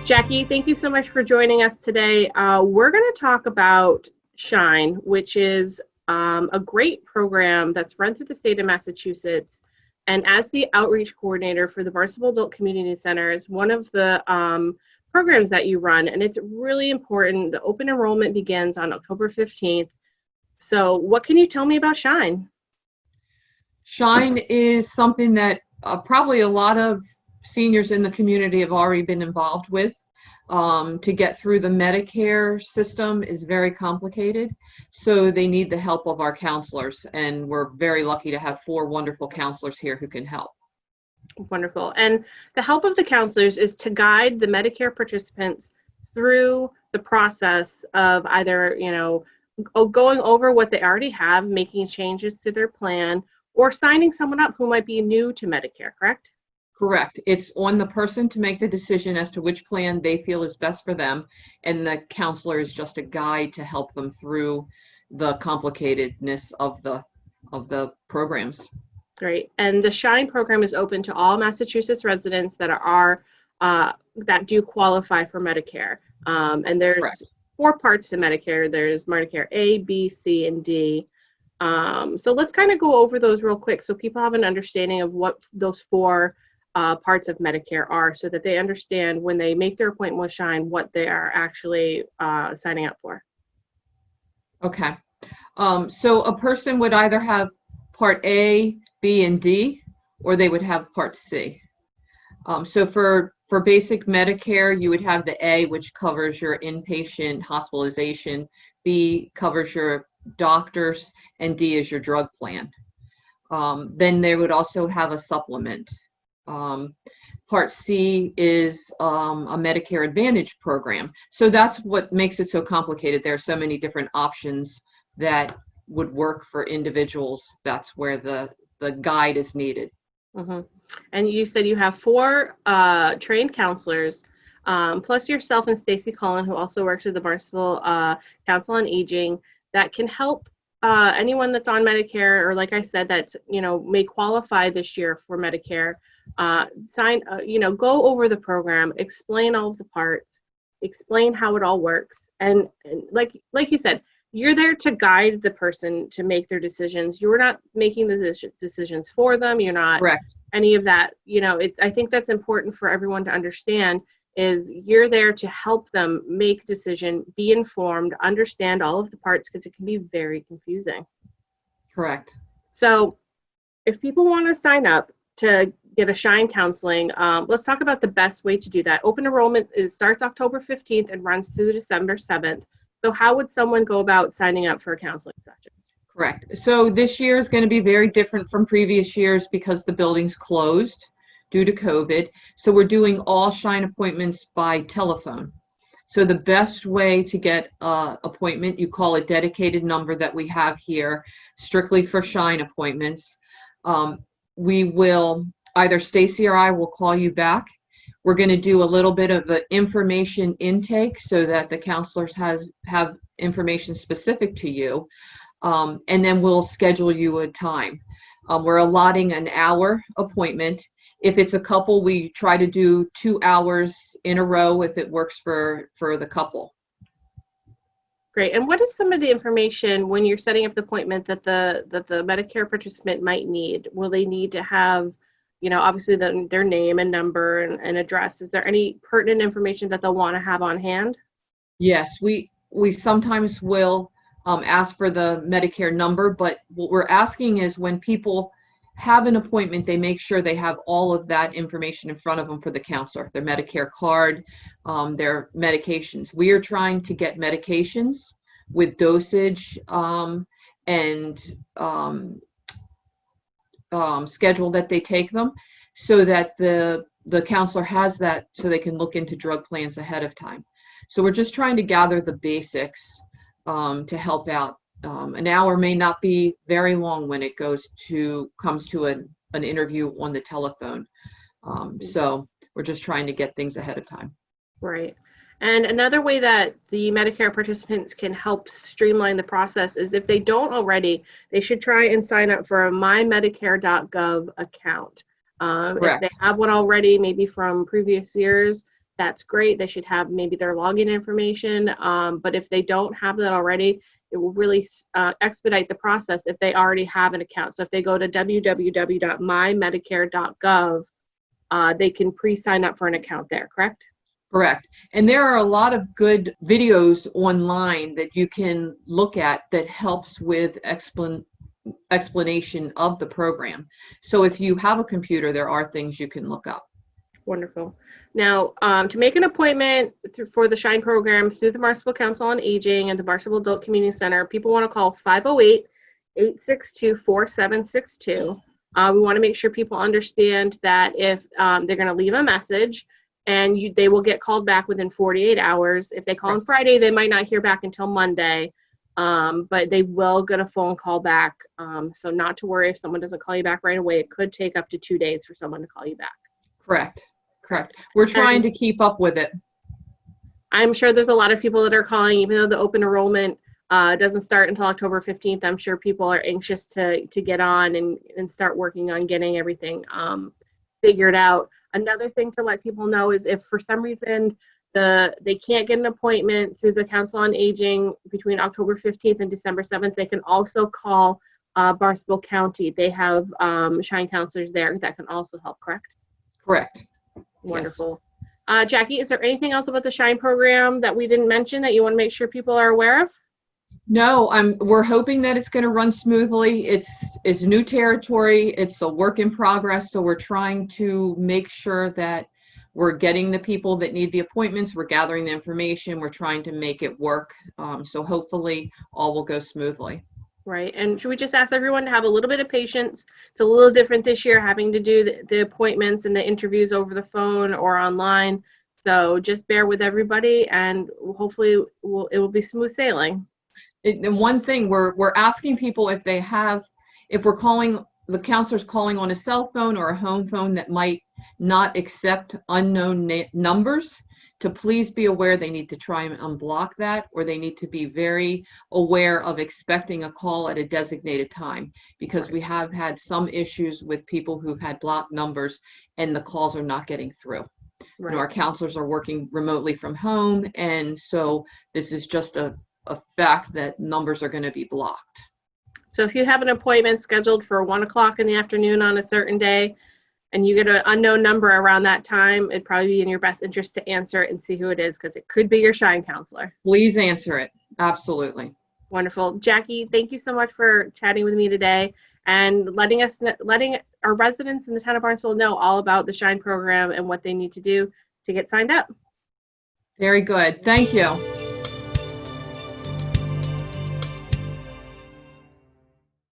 Jacqi, thank you so much for joining us today. We're going to talk about Shine, which is a great program that's run through the state of Massachusetts. And as the outreach coordinator for the Barnstable Adult Community Center, is one of the programs that you run, and it's really important. The open enrollment begins on October 15th. So what can you tell me about Shine? Shine is something that probably a lot of seniors in the community have already been involved with. To get through the Medicare system is very complicated, so they need the help of our counselors, and we're very lucky to have 4 wonderful counselors here who can help. Wonderful. And the help of the counselors is to guide the Medicare participants through the process of either, going over what they already have, making changes to their plan, or signing someone up who might be new to Medicare, correct? Correct. It's on the person to make the decision as to which plan they feel is best for them, and the counselor is just a guide to help them through the complicatedness of the programs. Great. And the Shine program is open to all Massachusetts residents that are that do qualify for Medicare. And there's Correct. 4 parts to Medicare. There's Medicare A, B, C, and D. So let's kind of go over those real quick so people have an understanding of what those 4 parts of Medicare are, so that they understand when they make their appointment with Shine what they are actually signing up for. Okay. So a person would either have Part A, B, and D, or they would have Part C. So for basic Medicare, you would have the A, which covers your inpatient hospitalization, B covers your doctors, and D is your drug plan. Then they would also have a supplement. Part C is a Medicare Advantage program. So that's what makes it so complicated. There are so many different options that would work for individuals. That's where the guide is needed. Mm-hmm. And you said you have 4 trained counselors, plus yourself and Stacy Cullen, who also works at the Barnstable Council on Aging, that can help anyone that's on Medicare, or like I said, that's may qualify this year for Medicare. Go over the program, explain all of the parts, explain how it all works, and like you said, you're there to guide the person to make their decisions. You're not making the decisions for them. You're not Correct. Any of that. I think that's important for everyone to understand, is you're there to help them make decision, be informed, understand all of the parts, because it can be very confusing. Correct. So if people want to sign up to get a Shine counseling, let's talk about the best way to do that. Open enrollment starts October 15th and runs through December 7th. So how would someone go about signing up for a counseling session? Correct. So this year is going to be very different from previous years because the building's closed due to COVID. So we're doing all Shine appointments by telephone. So the best way to get an appointment, you call a dedicated number that we have here strictly for Shine appointments. We will, either Stacy or I will call you back. We're going to do a little bit of an information intake so that the counselors have information specific to you, and then we'll schedule you a time. We're allotting an hour appointment. If it's a couple, we try to do 2 hours in a row if it works for the couple. Great. And what is some of the information when you're setting up the appointment that the Medicare participant might need? Will they need to have, obviously their name and number and address? Is there any pertinent information that they'll want to have on hand? Yes, we sometimes will ask for the Medicare number, but what we're asking is when people have an appointment, they make sure they have all of that information in front of them for the counselor, their Medicare card, their medications. We are trying to get medications with dosage and schedule that they take them, so that the counselor has that, so they can look into drug plans ahead of time. So we're just trying to gather the basics to help out. An hour may not be very long when it comes to an interview on the telephone. So we're just trying to get things ahead of time. Right. And another way that the Medicare participants can help streamline the process is, if they don't already, they should try and sign up for a mymedicare.gov account. If they have one already, maybe from previous years, That's great. They should have maybe their login information. But if they don't have that already, it will really expedite the process if they already have an account. So if they go to www.mymedicare.gov, they can pre-sign up for an account there, correct? Correct. And there are a lot of good videos online that you can look at that helps with explanation of the program. So if you have a computer, there are things you can look up. Wonderful. Now, to make an appointment for the SHINE program through the Barnstable Council on Aging and the Barnstable Adult Community Center, people want to call 508-862-4762. We want to make sure people understand that if they're going to leave a message, and they will get called back within 48 hours. If they call on Friday, they might not hear back until Monday, but they will get a phone call back. So not to worry if someone doesn't call you back right away. It could take up to 2 days for someone to call you back. Correct. We're trying to keep up with it. I'm sure there's a lot of people that are calling, even though the open enrollment doesn't start until October 15th. I'm sure people are anxious to get on and start working on getting everything figured out. Another thing to let people know is if for some reason they can't get an appointment through the Council on Aging between October 15th and December 7th, they can also call Barnstable County. They have SHINE counselors there that can also help, correct? Correct. Wonderful. Yes. Jacqi, is there anything else about the SHINE program that we didn't mention that you want to make sure people are aware of? No, we're hoping that it's going to run smoothly. It's new territory. It's a work in progress. So we're trying to make sure that we're getting the people that need the appointments. We're gathering the information. We're trying to make it work. So hopefully all will go smoothly. Right. And should we just ask everyone to have a little bit of patience? It's a little different this year, having to do the appointments and the interviews over the phone or online. So just bear with everybody, and hopefully it will be smooth sailing. And one thing we're asking people if we're calling, the counselor's calling on a cell phone or a home phone that might not accept unknown numbers, to please be aware they need to try and unblock that, or they need to be very aware of expecting a call at a designated time, because we have had some issues with people who've had blocked numbers and the calls are not getting through. Right. You know, our counselors are working remotely from home, and so this is just a fact that numbers are going to be blocked. So if you have an appointment scheduled for 1 o'clock in the afternoon on a certain day, and you get an unknown number around that time, it'd probably be in your best interest to answer it and see who it is, because it could be your SHINE counselor. Please answer it. Absolutely. Wonderful. Jacqi, thank you so much for chatting with me today and letting our residents in the town of Barnstable know all about the SHINE program and what they need to do to get signed up. Very good. Thank you.